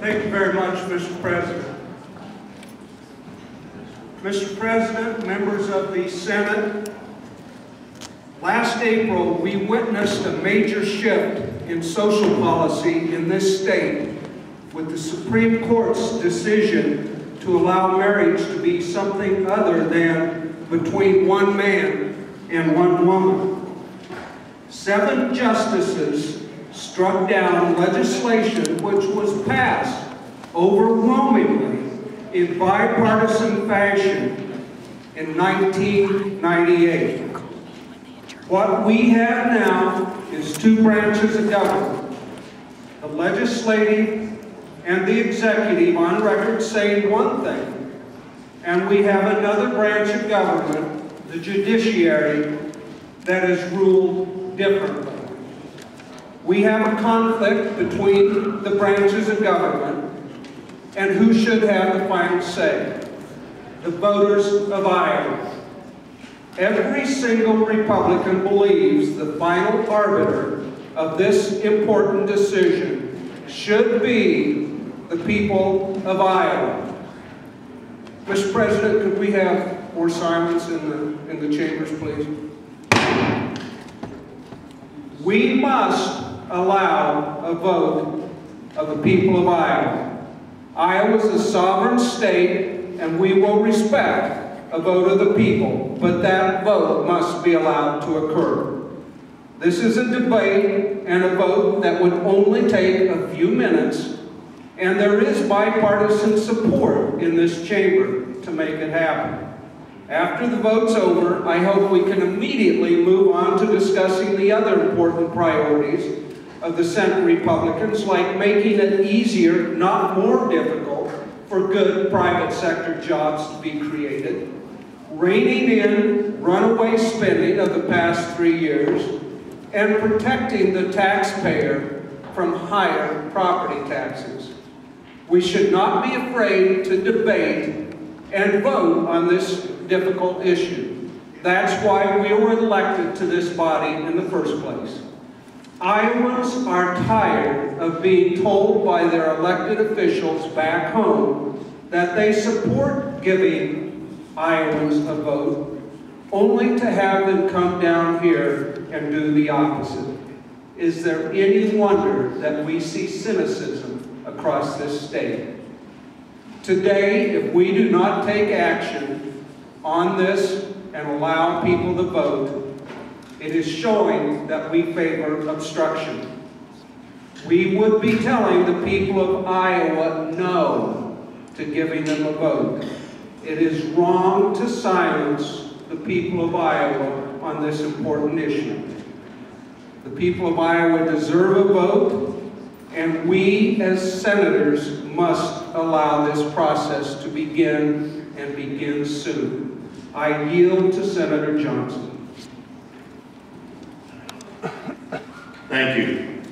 Thank you very much, Mr. President. Mr. President, members of the Senate, last April we witnessed a major shift in social policy in this state with the Supreme Court's decision to allow marriage to be something other than between one man and one woman. 7 justices struck down legislation which was passed overwhelmingly in bipartisan fashion in 1998. What we have now is 2 branches of government, the legislative and the executive on record saying one thing, and we have another branch of government, the judiciary, that is ruled differently. We have a conflict between the branches of government, and who should have the final say? The voters of Iowa. Every single Republican believes the final arbiter of this important decision should be the people of Iowa. Mr. President, could we have more silence in the chambers, please? We must allow a vote of the people of Iowa. Iowa is a sovereign state, and we will respect a vote of the people, but that vote must be allowed to occur. This is a debate and a vote that would only take a few minutes, and there is bipartisan support in this chamber to make it happen. After the vote's over, I hope we can immediately move on to discussing the other important priorities of the Senate Republicans, like making it easier, not more difficult, for good private sector jobs to be created, reining in runaway spending of the past 3 years, and protecting the taxpayer from higher property taxes. We should not be afraid to debate and vote on this difficult issue. That's why we were elected to this body in the first place. Iowans are tired of being told by their elected officials back home that they support giving Iowans a vote, only to have them come down here and do the opposite. Is there any wonder that we see cynicism across this state? Today, if we do not take action on this and allow people to vote, it is showing that we favor obstruction. We would be telling the people of Iowa no to giving them a vote. It is wrong to silence the people of Iowa on this important issue. The people of Iowa deserve a vote, and we as senators must allow this process to begin, and begin soon. I yield to Senator Johnson. Thank you.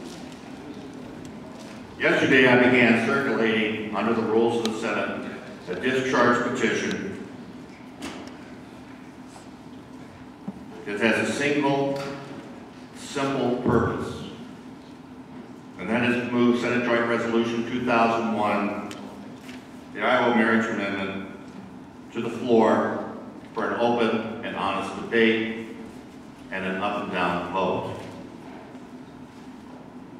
Yesterday I began circulating under the rules of the Senate a discharge petition that has a single, simple purpose, and that is to move Senate Joint Resolution 2001, the Iowa Marriage Amendment, to the floor for an open and honest debate and an up and down vote.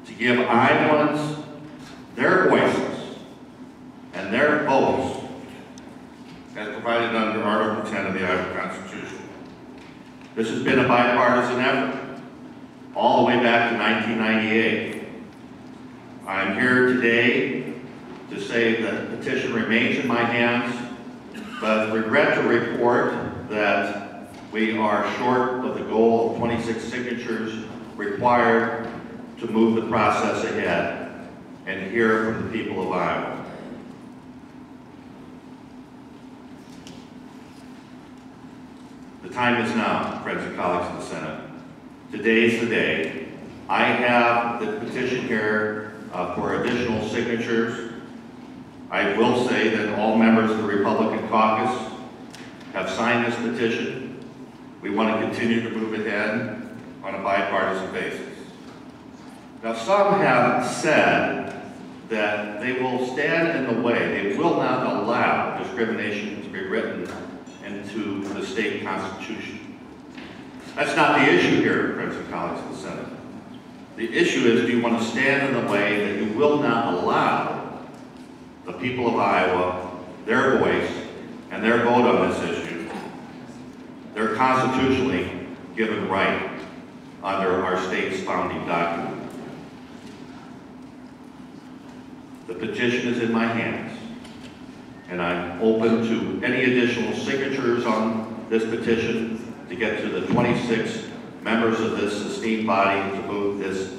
To give Iowans their voices and their votes as provided under Article 10 of the Iowa Constitution. This has been a bipartisan effort all the way back to 1998. I'm here today to say that the petition remains in my hands, but regret to report that we are short of the goal of 26 signatures required to move the process ahead and hear from the people of Iowa. The time is now, friends and colleagues of the Senate. Today's the day. I have the petition here for additional signatures. I will say that all members of the Republican caucus have signed this petition. We want to continue to move ahead on a bipartisan basis. Now, some have said that they will stand in the way, they will not allow discrimination to be written into the state constitution. That's not the issue here, friends and colleagues in the Senate. The issue is, do you want to stand in the way that you will not allow the people of Iowa, their voice, and their vote on this issue, their constitutionally given right under our state's founding document. The petition is in my hands, and I'm open to any additional signatures on this petition to get to the 26 members of this esteemed body to move this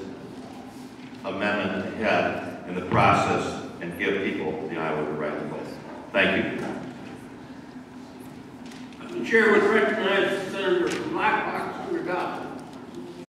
amendment ahead in the process and give people the Iowa the right to vote. Thank you. The chair would recognize Senator from Black Box, Senator Goff.